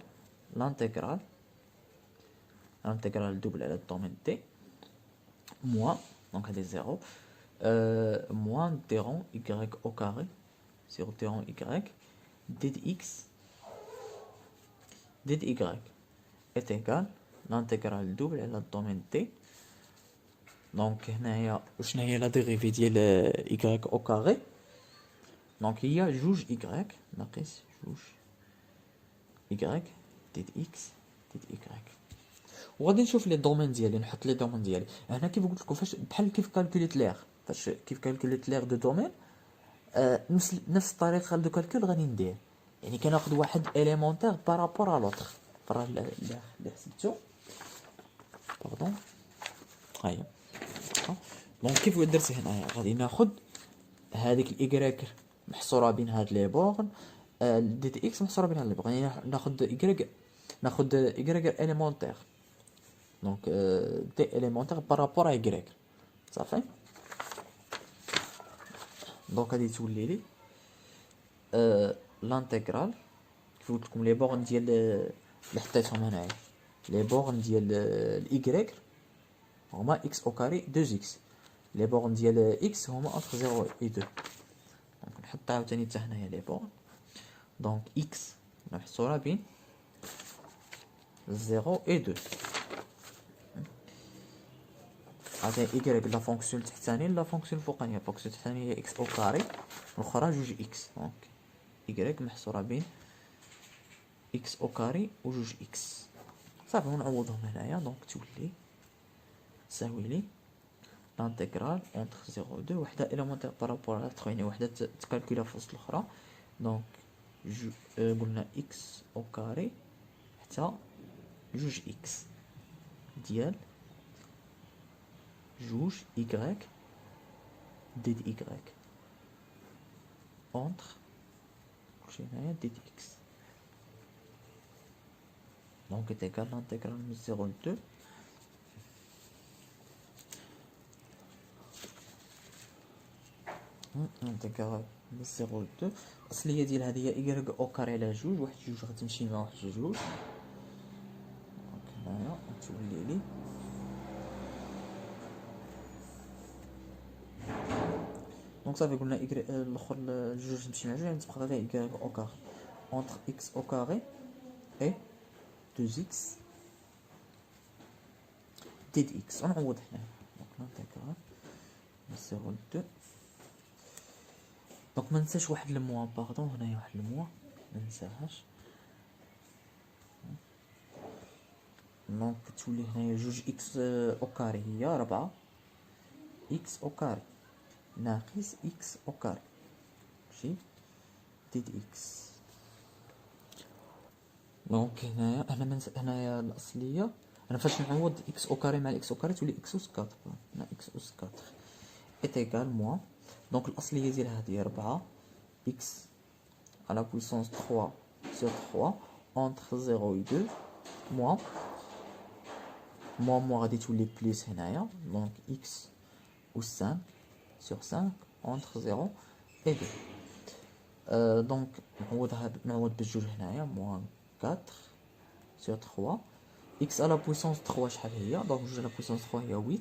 Speaker 1: لانتيغرال دوبل على الدومين دي موان، دونك هذه زيرو، moins dérond y au carré sur dérond y dx dy est égal l'intégrale double على الدومين تي. دونك هنايا وشنو هي لا ديريفي ديال y au carré؟ دونك هي جوج y ناقص جوج y dx dy. وغادي نشوف لي دومين ديالي، نحط لي دومين ديالي هنا كيف قلت لكم. فاش بحال كيف كالكوليت لير، فاش كيف كالكوليت لير دو دومين، نفس الطريقه دو كالكول غادي ندير. يعني كناخذ واحد اليمونتير بارابور ا لوطر. فرا اللي حسبتو باردون هاهي. دونك كيف درت هنايا غادي ناخذ هذيك الايكغيك محصوره بين هاد لي بورن، دي دي اكس محصوره بين هاد لي بورن، يعني ناخذ ايكغيك اليمونتير. دونك دي اليمونتير بارابور ا ايكغيك صافي. دونك غادي تولي لي لانتيغرال كيف قلت لكم لي بورن ديال اللي حطيتهم هنايا، لي بورن ديال الايكغيك هما اكس او كاري 2 اكس، لي بورن ديال اكس هما انتر 0 و 2. دونك نحط نحط عاوتاني حتى هنايا لي بورن. دونك اكس محصوره بين 0 و 2. عاوتاني ايكغيك لا فونكسيون التحتانيه لا فونكسيون الفوقانيه. الفونكسيون التحتانيه هي اكس او كاري والاخرى جوج اكس. دونك ايكغيك محصوره بين اكس او كاري و جوج اكس. صافي ونعوضهم هنايا. دونك تولي تساوي لي لانتيغرال اونتر 0 و 2 وحده اليمونتير بارابور على 3 يعني وحده تكالكولا في وسط الاخرى. دونك قلنا اكس او كاري حتى جوج اكس ديال جوج إيكغيك ديد إيكغيك أونتر كلشي هنايا ديد إكس. دونك إتيكال لانتيغرال من 0 ل 2 لانتيغرال من 0 ل 2. الأصلية ديال هادي هي إيكغيك أو كاري على جوج. واحد جوج غتمشي مع واحد جوج. دونك هنايا تولي لي دونك صافي قلنا الاخر الجوج تمشي مع جوج يعني تبقى غير ايكغيك او كاري اونتر اكس او كاري اي 2 اكس ديد اكس. ونعوض هنا. دونك لانتيغرال من 0 ل 2. دونك ما ننساش واحد الموا باردون. هنايا واحد الموا ما ننساهاش. دونك تولي هنايا جوج اكس او كاري هي 4 اكس او كاري ناقص اكس او كاري ماشي ديد اكس. دونك هنايا الاصليه انا فاش نعوض اكس او كاري مع الاكس او كاري تولي اكس اس 4 مع اكس اس 4 ايتيغال موان. دونك الاصليه ديال هذه 4 اكس على بويسونس 3 sur 3 entre 0 و 2 موان غادي تولي بليس هنايا. دونك اكس اس 5 sur 5 entre 0 et 2. دونك نعوض بالجوج هنايا موان 4 sur 3 x à la puissance 3 شحال هي. دونك جوج على بويسونس 3 هي 8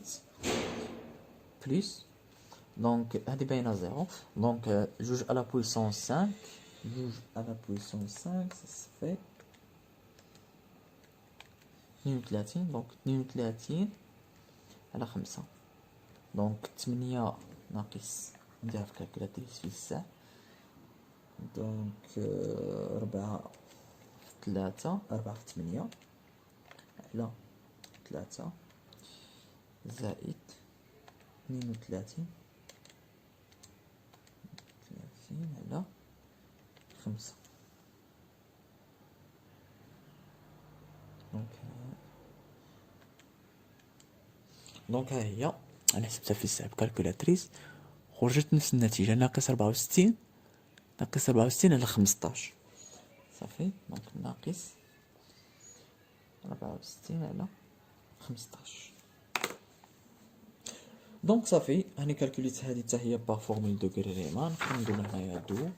Speaker 1: بليس دونك هادي باينه 0. دونك جوج على بويسونس 5 جوج على بويسونس 5 صافي 32. دونك 32 على 5. دونك 8 ناقص نديرها في الكالكولاتريس في الساعة. دونك 4 في 3 4 في 8 على 3 زائد 32 على 5. دونك ها هي انا حسبتها في الساعة بكالكولاتريس خرجت نفس النتيجة ناقص 64 على 15 صافي. دونك ناقص 64 على 15. دونك صافي هاني كالكوليت هادي حتى هي با فورمول دوغري ريمان. نقول هنايا دو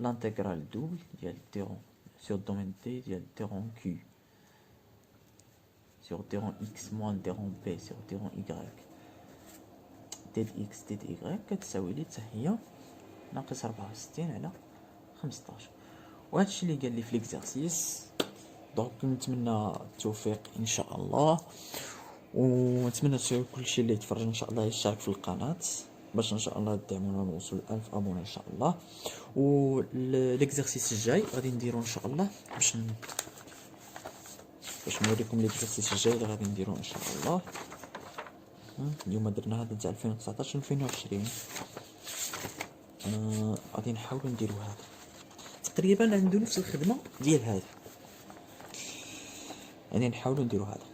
Speaker 1: l'intégrale double ديال تيرون sur domaine T ديال تيرون Q sur تيرون X moins تيرون B sur تيرون Y ديد X ديد Y كتساوي لي حتى هي ناقص 64 على 15. وهادشي اللي قال لي في ليكزارسيس. دونك نتمنى التوفيق ان شاء الله ونتمنى كلشي اللي يتفرج ان شاء الله يشترك في القناه باش ان شاء الله تدعمونا نوصل 1000 ابوني ان شاء الله. و ليكزارسيس الجاي غادي نديرو ان شاء الله باش نوريكم ليكزارسيس الجاي اللي غادي نديرو ان شاء الله. اليوم درنا هذا تاع 2019 2020. غادي نحاولوا نديرو هذا تقريبا عنده نفس الخدمه ديال هذا. غادي نحاولوا نديرو هذا.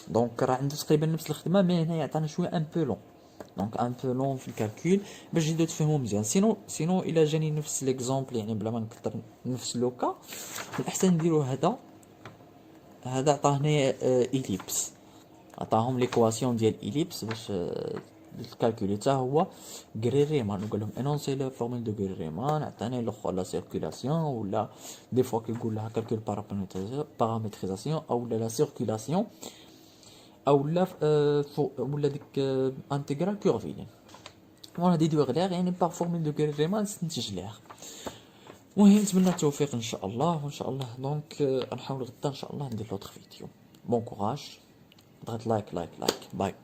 Speaker 1: دونك راه عنده تقريبا نفس الخدمه مي هنا يعطينا شويه ان بو لون. دونك ان بو لون في الكالكول باش تجيو تفهموا مزيان. سينو الا جاني نفس ليكزامبل يعني بلا ما نكثر نفس لوكا الاحسن نديرو هذا عطاه هنايا إليبس. عطاهم ليكواسيون ديال إليبس باش الكالكول حتى هو غري ريمان. نقول لهم انونسي لا فورمول دو غري ريمان. عطاني الاخر لا سيركولاسيون ولا دي فوا كيقول لها كالكول بارامتريزاسيون او لا سيركولاسيون او لا ولا ديك انتجرال كورفيلين. فوالا دي دو غلير يعني باغ فورميل دو غري ريمان نستنتج ليها. المهم نتمنى التوفيق ان شاء الله، وان شاء الله دونك نحاول غدا ان شاء الله ندير لوطخ فيديو. بون كوراج، ضغط لايك لايك لايك. باي.